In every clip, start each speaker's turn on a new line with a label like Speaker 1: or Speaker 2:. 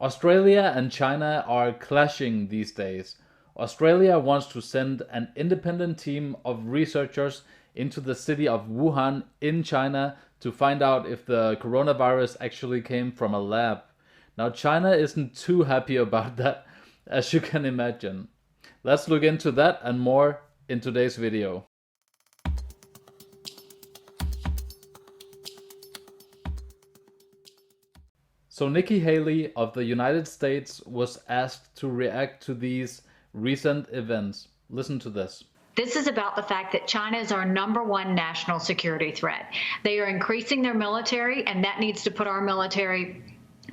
Speaker 1: Australia and China are clashing these days. Australia wants to send an independent team of researchers into the city of Wuhan in China to find out if the coronavirus actually came from a lab. Now, China isn't too happy about that, as you can imagine. Let's look into that and more in today's video. So Nikki Haley of the United States was asked to react to these recent events. Listen to this.
Speaker 2: This is about the fact that China is our #1 national security threat. They are increasing their military, and that needs to put our military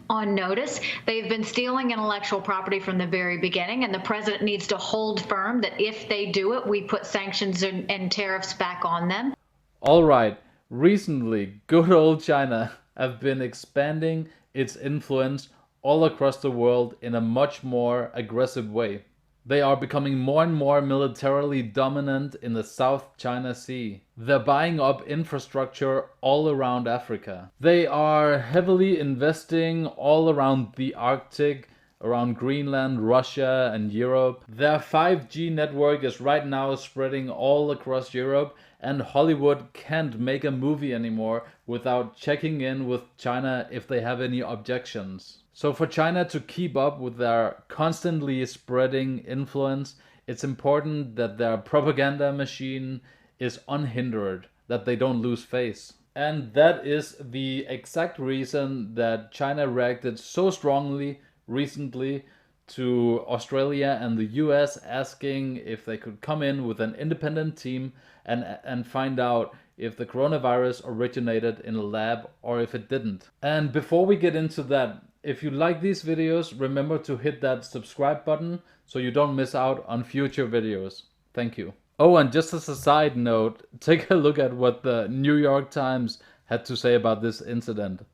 Speaker 2: on notice. They've been stealing intellectual property from the very beginning, and the president needs to hold firm that if they do it, we put sanctions and tariffs back on them.
Speaker 1: All right, recently, good old China have been expanding its influence all across the world in a much more aggressive way. They are becoming more and more militarily dominant in the South China Sea. They're buying up infrastructure all around Africa. They are heavily investing all around the Arctic, around Greenland, Russia, and Europe. Their 5G network is right now spreading all across Europe, and Hollywood can't make a movie anymore without checking in with China if they have any objections. So for China to keep up with their constantly spreading influence, it's important that their propaganda machine is unhindered, that they don't lose face. And that is the exact reason that China reacted so strongly recently to Australia and the US asking if they could come in with an independent team and find out if the coronavirus originated in a lab or if it didn't. And before we get into that, if you like these videos, remember to hit that subscribe button so you don't miss out on future videos. Thank you. Oh, and just as a side note, take a look at what the New York Times had to say about this incident.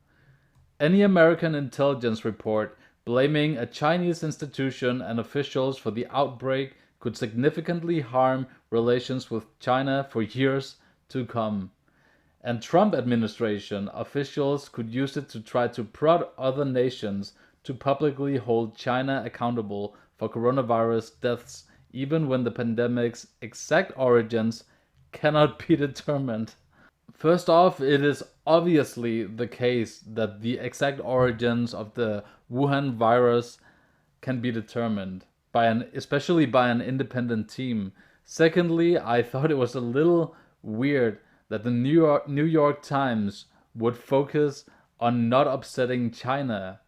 Speaker 1: Any American intelligence report blaming a Chinese institution and officials for the outbreak could significantly harm relations with China for years to come. And Trump administration officials could use it to try to prod other nations to publicly hold China accountable for coronavirus deaths, even when the pandemic's exact origins cannot be determined. First off, it is obviously the case that the exact origins of the Wuhan virus can be determined, especially by an independent team. Secondly, I thought it was a little weird that the New York Times would focus on not upsetting China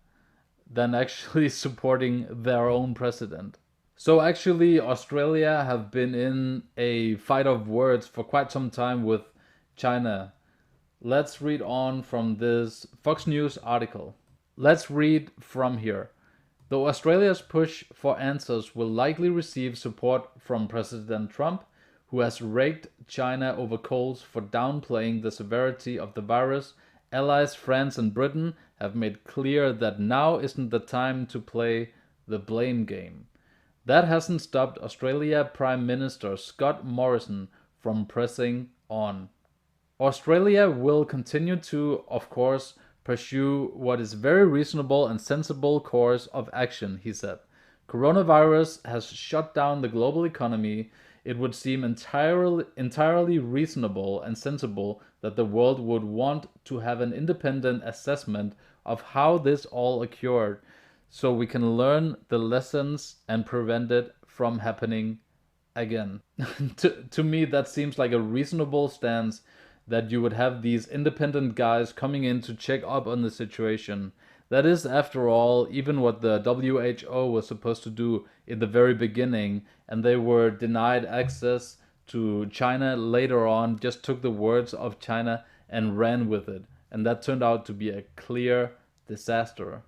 Speaker 1: than actually supporting their own president. So actually, Australia have been in a fight of words for quite some time with China. Let's read on from this Fox News article. Let's read from here. Though Australia's push for answers will likely receive support from President Trump, who has raked China over coals for downplaying the severity of the virus, allies France and Britain have made clear that now isn't the time to play the blame game. That hasn't stopped Australia Prime Minister Scott Morrison from pressing on. Australia will continue to, of course, pursue what is very reasonable and sensible course of action, he said. Coronavirus has shut down the global economy. It would seem entirely reasonable and sensible that the world would want to have an independent assessment of how this all occurred, so we can learn the lessons and prevent it from happening again. To me, that seems like a reasonable stance, that you would have these independent guys coming in to check up on the situation. That is, after all, even what the WHO was supposed to do in the very beginning, and they were denied access to China later on, just took the words of China and ran with it. And that turned out to be a clear disaster.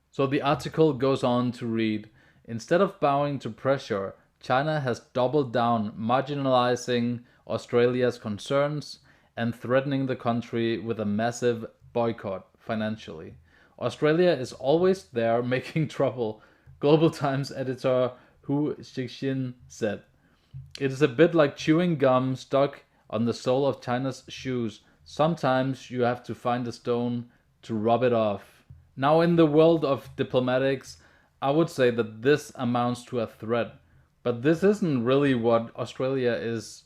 Speaker 1: So the article goes on to read, instead of bowing to pressure, China has doubled down, marginalizing Australia's concerns and threatening the country with a massive boycott financially. Australia is always there making trouble, Global Times editor Hu Xixin said. It is a bit like chewing gum stuck on the sole of China's shoes. Sometimes you have to find a stone to rub it off. Now, in the world of diplomatics, I would say that this amounts to a threat. But this isn't really what Australia is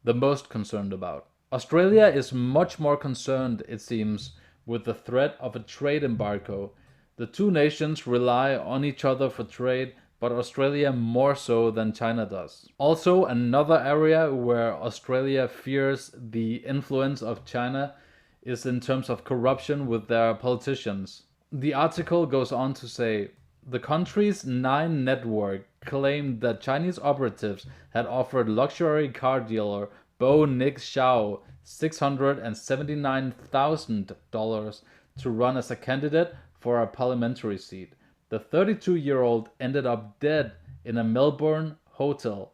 Speaker 1: the most concerned about. Australia is much more concerned, it seems, with the threat of a trade embargo. The two nations rely on each other for trade, but Australia more so than China does. Also, another area where Australia fears the influence of China is in terms of corruption with their politicians. The article goes on to say the country's Nine network claimed that Chinese operatives had offered luxury car dealer Bo Nick Xiao $679,000 to run as a candidate for a parliamentary seat. The 32-year-old ended up dead in a Melbourne hotel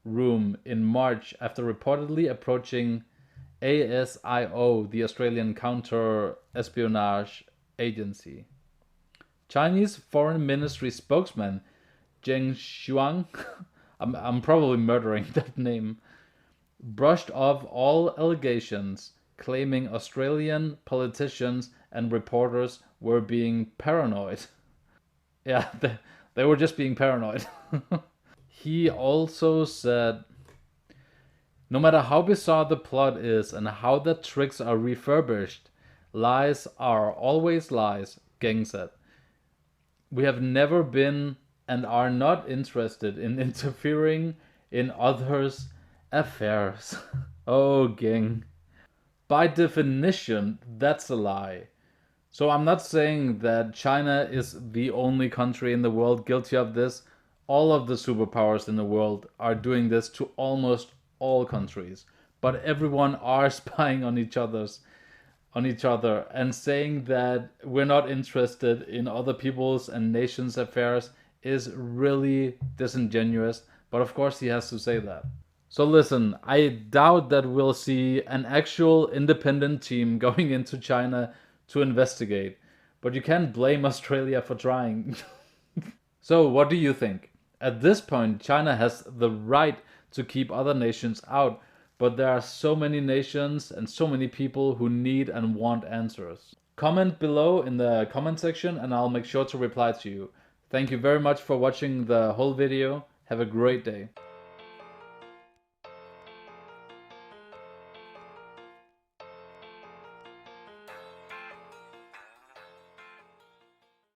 Speaker 1: room in March after reportedly approaching ASIO, the Australian counter espionage agency. Chinese Foreign Ministry spokesman Zheng Shuang, I'm probably murdering that name, brushed off all allegations, claiming Australian politicians and reporters were being paranoid. Yeah, they were just being paranoid. He also said, no matter how bizarre the plot is and how the tricks are refurbished, lies are always lies, Geng said. We have never been and are not interested in interfering in others' affairs. Oh, Geng. By definition, that's a lie. So I'm not saying that China is the only country in the world guilty of this. All of the superpowers in the world are doing this to almost all countries. But everyone are spying on each other and saying that we're not interested in other people's and nations' affairs is really disingenuous. But of course he has to say that. So listen, I doubt that we'll see an actual independent team going into China to investigate, but you can't blame Australia for trying. So, what do you think? At this point, China has the right to keep other nations out, but there are so many nations and so many people who need and want answers. Comment below in the comment section and I'll make sure to reply to you. Thank you very much for watching the whole video. Have a great day.